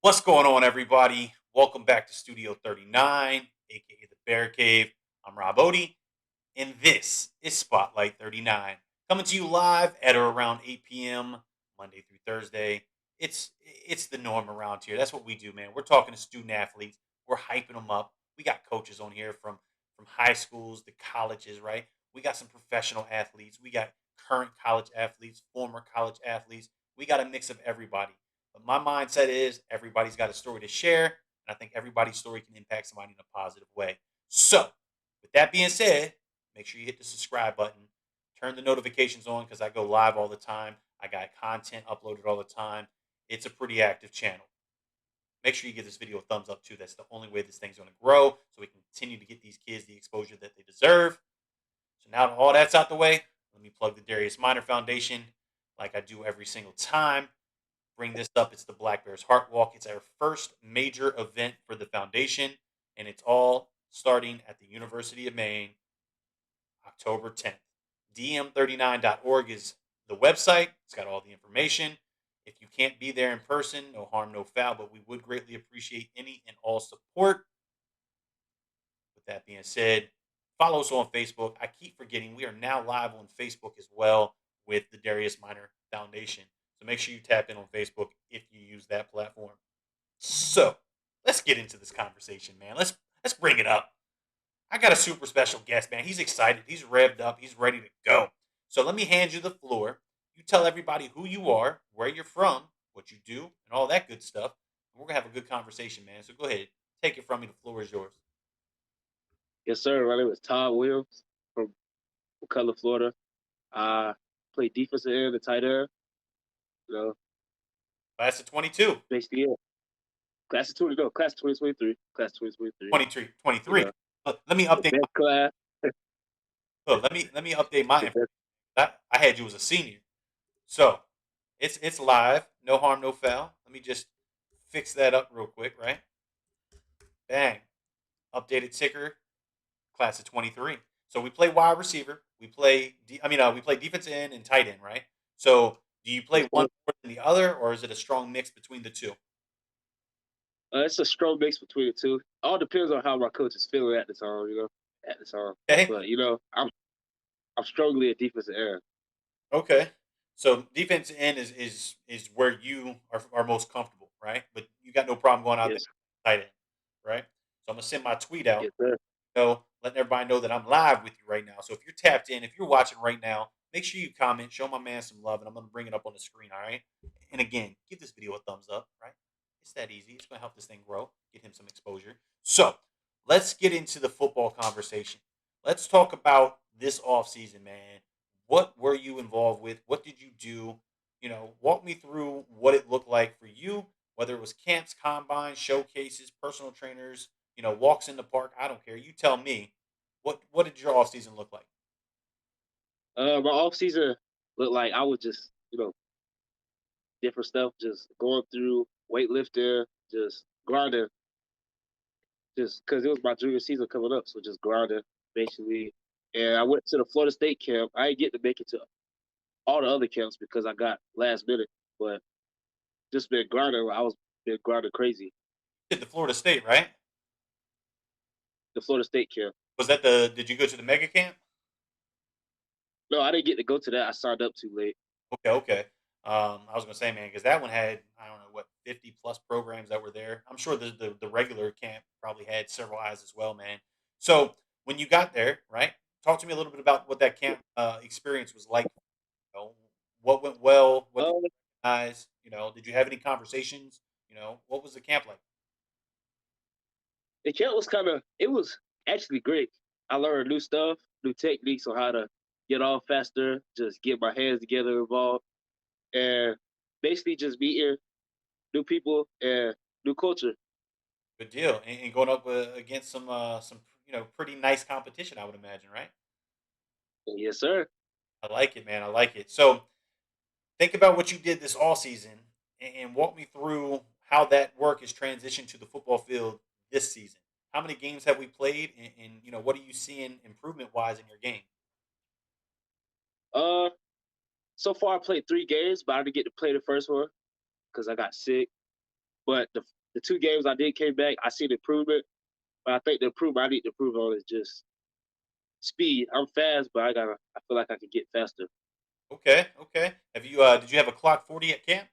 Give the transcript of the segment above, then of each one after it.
What's going on, everybody? Welcome back to Studio 39, aka the Bear Cave. I'm Rob Odie, and this is Spotlight 39, coming to you live at or around 8 p.m. Monday through Thursday. It's the norm around here. That's what we do, man. We're talking to student athletes. We're hyping them up. We got coaches on here from high schools to colleges, right? We got some professional athletes. We got current college athletes, former college athletes. We got a mix of everybody. But my mindset is everybody's got a story to share, and I think everybody's story can impact somebody in a positive way. So, with that being said, make sure you hit the subscribe button, turn the notifications on because I go live all the time. I got content uploaded all the time. It's a pretty active channel. Make sure you give this video a thumbs up too. That's the only way this thing's going to grow so we can continue to get these kids the exposure that they deserve. So now that all that's out the way, let me plug the Darius Minor Foundation like I do every single time. Bring this up. It's the Black Bears Heart Walk. It's our first major event for the foundation, and it's all starting at the University of Maine, October 10th. DM39.org is the website. It's got all the information. If you can't be there in person, no harm, no foul, but we would greatly appreciate any and all support. With that being said, follow us on Facebook. I keep forgetting we are now live on Facebook as well with the Darius Minor Foundation. So make sure you tap in on Facebook if you use that platform. So let's get into this conversation, man. Let's bring it up. I got a super special guest, man. He's excited. He's revved up. He's ready to go. So let me hand you the floor. You tell everybody who you are, where you're from, what you do, and all that good stuff. And we're gonna have a good conversation, man. So go ahead, take it from me. The floor is yours. Yes, sir. My name is Todd Williams from Cutler, Florida. I play defensive end and tight end. You know, Class of 22, basically, yeah. Class of 20, no, class of 2023. Class of 2023. 23, You 23. know, Let me the update. best class. Let me update my The information. best. I had you as a senior, so it's live. No harm, no foul. Let me just fix that up real quick, right? Bang. Updated ticker. Class of 23. So we play wide receiver. We play defense end and tight end, right? So do you play Yes, one sir. more than the other, or is it a strong mix between the two? It's a strong mix between the two. All depends on how my coach is feeling at the time. At the time. Okay. But I'm strongly a defensive end. Okay. So defense end is where you are most comfortable, right? But you got no problem going out there Yes, tight end, right? So I'm gonna send my tweet out, yes, sir. letting everybody know that I'm live with you right now. So if you're tapped in, if you're watching right now, make sure you comment, show my man some love, and I'm gonna bring it up on the screen. All right. And again, give this video a thumbs up, right? It's that easy. It's gonna help this thing grow, get him some exposure. So let's get into the football conversation. Let's talk about this offseason, man. What were you involved with? What did you do? Walk me through what it looked like for you, whether it was camps, combines, showcases, personal trainers, walks in the park. I don't care. You tell me. What did your off season look like? My off season looked like I was just, different stuff, just going through weightlifting, just grinding, just because it was my junior season coming up, so just grinding basically. And I went to the Florida State camp. I didn't get to make it to all the other camps because I got last minute, but just been grinding. I was been grinding crazy. Did the Florida State, right? The Florida State camp. Was that the did you go to the mega camp? No, I didn't get to go to that. I signed up too late. Okay, okay. I was gonna say, man, because that one had I don't know what 50 plus programs that were there. I'm sure the regular camp probably had several eyes as well, man. So when you got there, right? Talk to me a little bit about what that camp experience was like. What went well? What did Um, you recognize? Did you have any conversations? What was the camp like? the camp was it was actually great. I learned new stuff, new techniques on how to get off faster, just get my hands together involved, and basically just meeting new people and new culture. Good deal. And going up against some pretty nice competition, I would imagine, right? Yes, sir. I like it, man. I like it. So think about what you did this all season and walk me through how that work has transitioned to the football field this season. How many games have we played, and what are you seeing improvement wise in your game? Uh, so far I played 3 games, but I didn't get to play the first one because I got sick. But the 2 games I did came back, I seen improvement. But I think the improvement I need to improve on is just speed. I'm fast, but I feel like I can get faster. Okay, okay. Have you did you have a clock 40 at camp?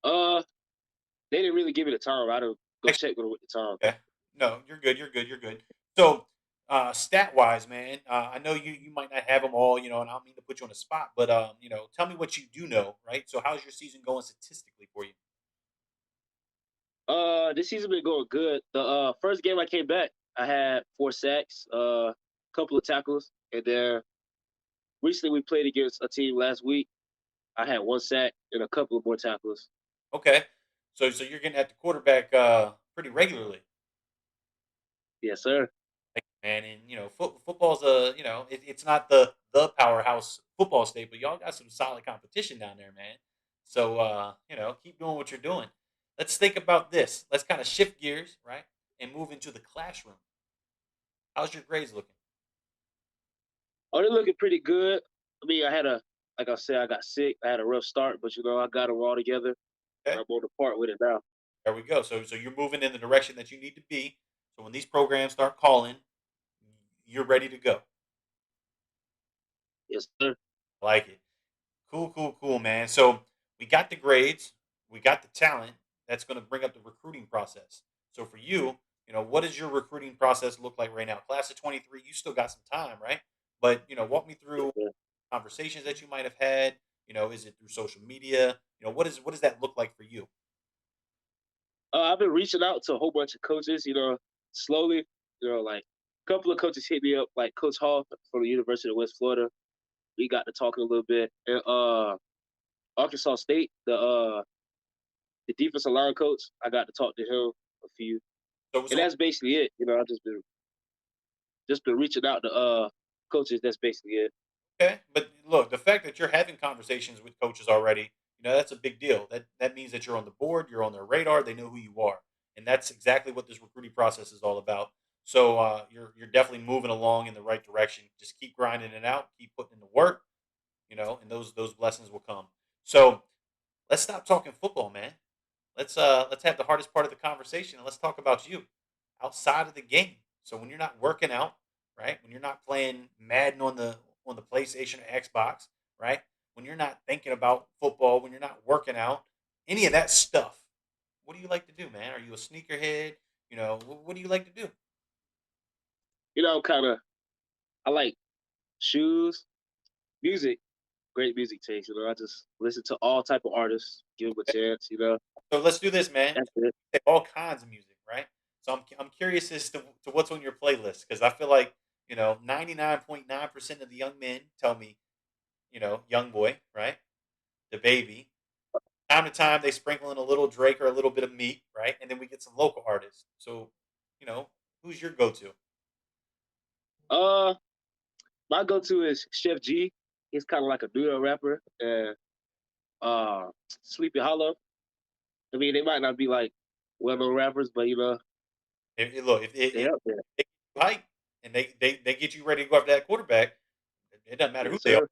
Uh, they didn't really give me the time. I don't go Like, check with them with the time. okay. No, you're good. You're good. You're good. So, stat wise, man, I know you might not have them all, and I don't mean to put you on the spot, but tell me what you do know, right? So, how's your season going statistically for you? This season been going good. The first game I came back, I had 4 sacks, couple of tackles, and then recently we played against a team last week. I had 1 sack and a couple of more tackles. Okay. So you're getting at the quarterback pretty regularly. Yes, sir. Man, and football's it's not the powerhouse football state, but y'all got some solid competition down there, man. So keep doing what you're doing. Let's think about this. Let's kind of shift gears, right, and move into the classroom. How's your grades looking? Oh, they're looking pretty good. I mean, like I said, I got sick. I had a rough start, but I got them all together. Okay, I'm on the part with it now. there we go. So you're moving in the direction that you need to be. So when these programs start calling, you're ready to go. Yes, sir. I like it. Cool, cool, cool, man. So we got the grades, we got the talent. That's going to bring up the recruiting process. So for you, what does your recruiting process look like right now? Class of 23, you still got some time, right? But walk me Yes, through sir. conversations that you might have had. Is it through social media? What does that look like for you? I've been reaching out to a whole bunch of coaches. Slowly. Like a couple of coaches hit me up, like Coach Hall from the University of West Florida. We got to talking a little bit, and Arkansas State, the defensive line coach, I got to talk to him a few, and So that's basically it. I've just been reaching out to coaches. That's basically it. okay, but look, the fact that you're having conversations with coaches already, that's a big deal. That means that you're on the board, you're on their radar, they know who you are, and that's exactly what this recruiting process is all about. So you're definitely moving along in the right direction. Just keep grinding it out, keep putting in the work, and those blessings will come. So let's stop talking football, man. Let's have the hardest part of the conversation and let's talk about you outside of the game. So when you're not working out, right? When you're not playing Madden on the PlayStation or Xbox, right? When you're not thinking about football, when you're not working out, any of that stuff. What do you like to do, man? Are you a sneakerhead? What do you like to do? Kind of. I like shoes, music, great music taste. I just listen to all type of artists, give them a Okay, chance. so let's do this, man. That's it. All kinds of music, right? So I'm curious as to what's on your playlist because I feel like 99.9% of the young men tell me young boy, right? The baby. Time to time, they sprinkle in a little Drake or a little bit of Meek, right? And then we get some local artists. So, you know, who's your go-to? Uh, my go-to is Chef G. He's kind of like a duo rapper, and Sleepy Hollow. I mean, they might not be like well-known rappers, but Look, they if up there. they get you hype and they get you ready to go after that quarterback, it doesn't matter who Yes, they are.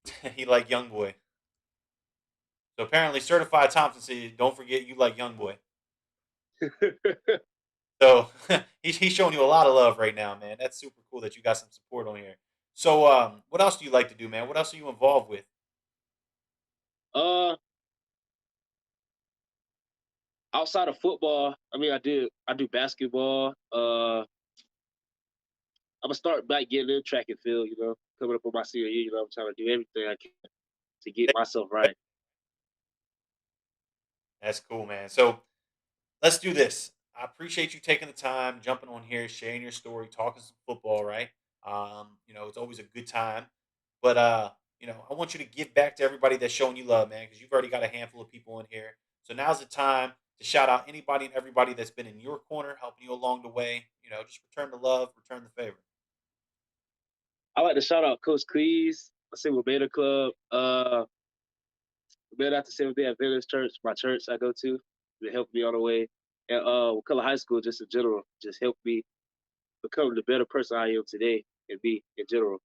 sir. He like young boy. So apparently, certified Thompson said, "Don't forget you like young boy." So he's showing you a lot of love right now, man. That's super cool that you got some support on here. So, what else do you like to do, man? What else are you involved with? uh, Outside of football, I mean, I do basketball. I'm gonna start back getting in track and field. Coming up on my senior year. I'm trying to do everything I can to get myself right. That's cool, man. So let's do this. I appreciate you taking the time, jumping on here, sharing your story, talking some football, right? It's always a good time. But I want you to give back to everybody that's showing you love, man, because you've already got a handful of people in here. So now's the time to shout out anybody and everybody that's been in your corner, helping you along the way. Just return the love, return the favor. I like to shout out Coach Cleese, a single beta club. Man after Seventh Day Adventist Church, my church I go to, that helped me on the way. And Color High School, just in general, just helped me become the better person I am today and be in general.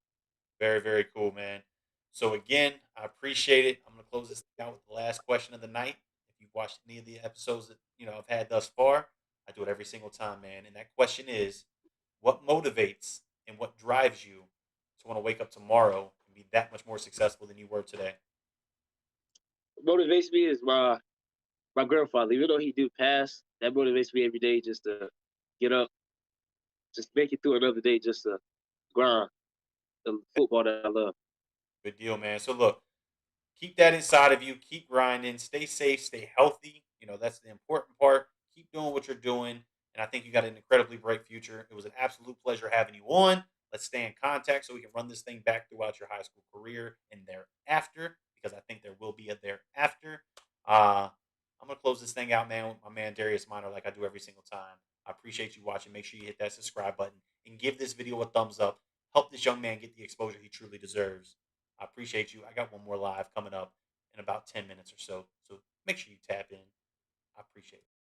Very, very cool, man. So again, I appreciate it. I'm gonna close this thing out with the last question of the night. If you've watched any of the episodes that I've had thus far, I do it every single time, man. And that question is, what motivates and what drives you to want to wake up tomorrow and be that much more successful than you were today? What motivates me is my grandfather. Even though he do pass, that motivates me every day just to get up, just make it through another day, just to grind the football that I love. Good deal, man. So look, keep that inside of you. Keep grinding. Stay safe. Stay healthy. That's the important part. Keep doing what you're doing. And I think you got an incredibly bright future. It was an absolute pleasure having you on. Let's stay in contact so we can run this thing back throughout your high school career and thereafter, because I think there will be a thereafter. I'm going to close this thing out, man, with my man Darius Minor, like I do every single time. I appreciate you watching. Make sure you hit that subscribe button and give this video a thumbs up. Help this young man get the exposure he truly deserves. I appreciate you. I got one more live coming up in about 10 minutes or so. So make sure you tap in. I appreciate it.